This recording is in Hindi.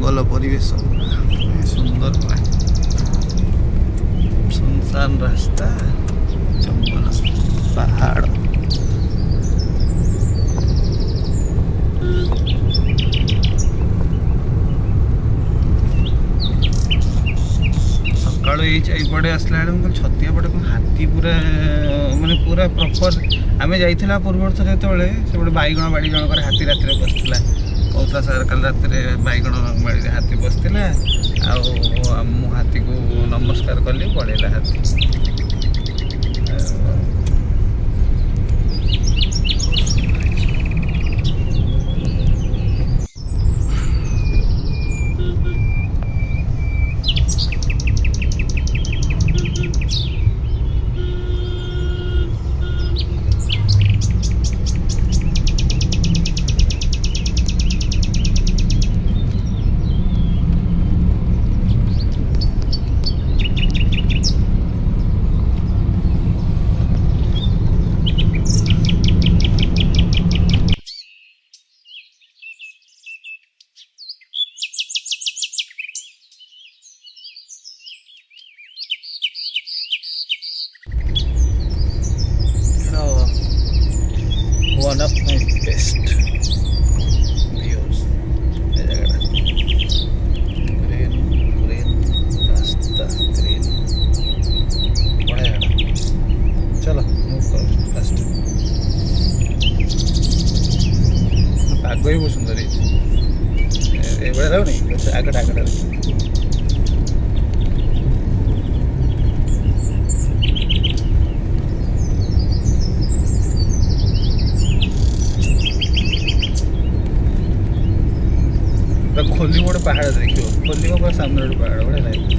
जंगल परिवेश सुंदर सुनसान रास्ता जंगल पहाड़ सका ये आसला छतिया पटे हाथी पूरा माने पूरा प्रॉपर आम जाइला पूर्व थर जो से बैगण बाड़ी जनकर हाथी रात बसला कहला सर कल रात बैगण बाड़ी हाथी बसला हाथी को नमस्कार कली पड़ेगा हाथी one of my best views ये जगह ग्रीन रास्ता ग्रीन बड़ा जगह चलो मूव करो फास्ट पाग भी बहुत सुंदर ये बड़ा रहो नहीं आगट आगट खोली गोटे पहाड़ देखियो खोली पूरा सामने गोटे पहाड़ बड़े लागे